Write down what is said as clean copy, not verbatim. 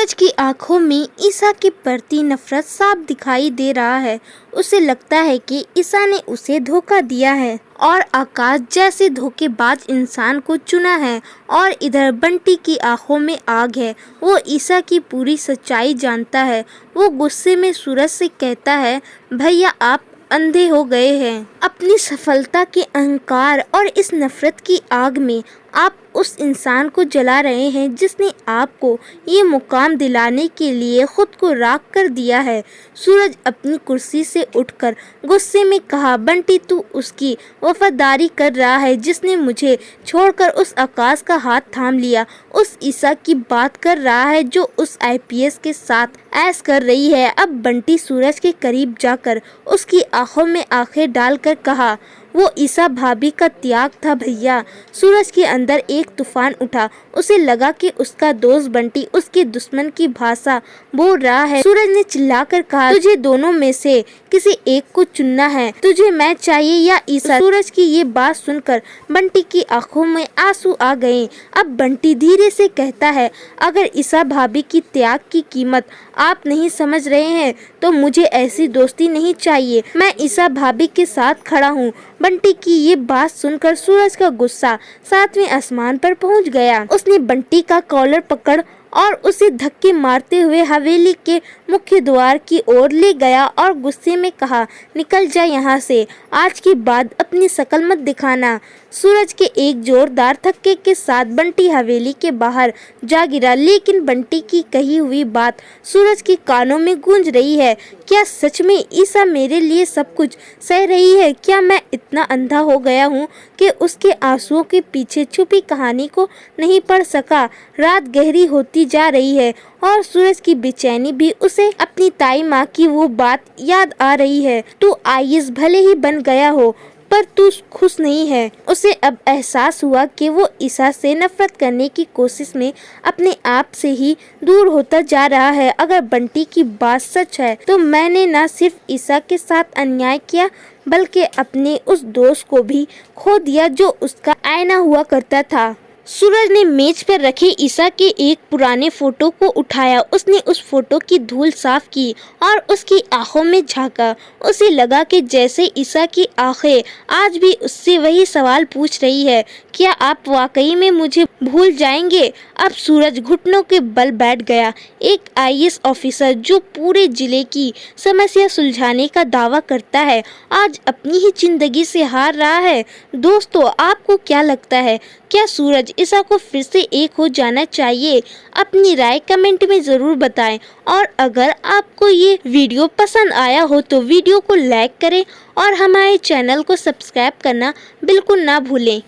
सूरज की आंखों में ईसा के प्रति नफरत साफ दिखाई दे रहा है। उसे लगता है कि ईसा ने उसे धोखा दिया है और आकाश जैसे धोखेबाज इंसान को चुना है। और इधर बंटी की आंखों में आग है। वो ईसा की पूरी सच्चाई जानता है। वो गुस्से में सूरज से कहता है, भैया आप अंधे हो गए हैं। अपनी सफलता के अहंकार और इस नफरत की आग में आप उस इंसान को जला रहे हैं जिसने आपको ये मुकाम दिलाने के लिए खुद को राख कर दिया है। सूरज अपनी कुर्सी से उठकर गुस्से में कहा, बंटी तू उसकी वफादारी कर रहा है जिसने मुझे छोड़कर उस आकाश का हाथ थाम लिया। उस ईसा की बात कर रहा है जो उस आईपीएस के साथ ऐश कर रही है। अब बंटी सूरज के करीब जाकर उसकी आंखों में आंखें डालकर कहा, वो ईसा भाभी का त्याग था भैया। सूरज के अंदर एक तूफान उठा। उसे लगा कि उसका दोस्त बंटी उसके दुश्मन की भाषा बोल रहा है। सूरज ने चिल्लाकर कहा, तुझे दोनों में से किसी एक को चुनना है। तुझे मैं चाहिए या ईसा? सूरज की ये बात सुनकर बंटी की आंखों में आंसू आ गए। अब बंटी धीरे से कहता है, अगर ईसा भाभी की त्याग की कीमत आप नहीं समझ रहे हैं तो मुझे ऐसी दोस्ती नहीं चाहिए। मैं ईसा भाभी के साथ खड़ा हूँ। बंटी की ये बात सुनकर सूरज का गुस्सा 7वें आसमान पर पहुंच गया। उसने बंटी का कॉलर पकड़ और उसे धक्के मारते हुए हवेली के मुख्य द्वार की ओर ले गया और गुस्से में कहा, निकल जा यहाँ से। आज के बाद अपनी शकल मत दिखाना। सूरज के एक जोरदार धक्के के साथ बंटी हवेली के बाहर जा गिरा। लेकिन बंटी की कही हुई बात सूरज के कानों में गूंज रही है। क्या सच में ईसा मेरे लिए सब कुछ सह रही है? क्या मैं इतना अंधा हो गया हूँ कि उसके आंसुओं के पीछे छुपी कहानी को नहीं पढ़ सका? रात गहरी होती जा रही है और सूरज की बेचैनी भी उसे अपनी ताई माँ की वो बात याद आ रही है। तू आईएएस भले ही बन गया हो पर तू खुश नहीं है। उसे अब एहसास हुआ कि वो ईसा से नफरत करने की कोशिश में अपने आप से ही दूर होता जा रहा है। अगर बंटी की बात सच है तो मैंने न सिर्फ ईसा के साथ अन्याय किया बल्कि अपने उस दोस्त को भी खो दिया जो उसका आईना हुआ करता था। सूरज ने मेज पर रखे ईसा के एक पुराने फोटो को उठाया। उसने उस फोटो की धूल साफ की और उसकी आंखों में झांका। उसे लगा कि जैसे ईसा की आंखें आज भी उससे वही सवाल पूछ रही है, क्या आप वाकई में मुझे भूल जाएंगे? अब सूरज घुटनों के बल बैठ गया। एक आईएएस ऑफिसर जो पूरे जिले की समस्या सुलझाने का दावा करता है आज अपनी ही जिंदगी से हार रहा है। दोस्तों, आपको क्या लगता है? क्या सूरज ईसा को फिर से एक हो जाना चाहिए? अपनी राय कमेंट में ज़रूर बताएं। और अगर आपको ये वीडियो पसंद आया हो तो वीडियो को लाइक करें और हमारे चैनल को सब्सक्राइब करना बिल्कुल ना भूलें।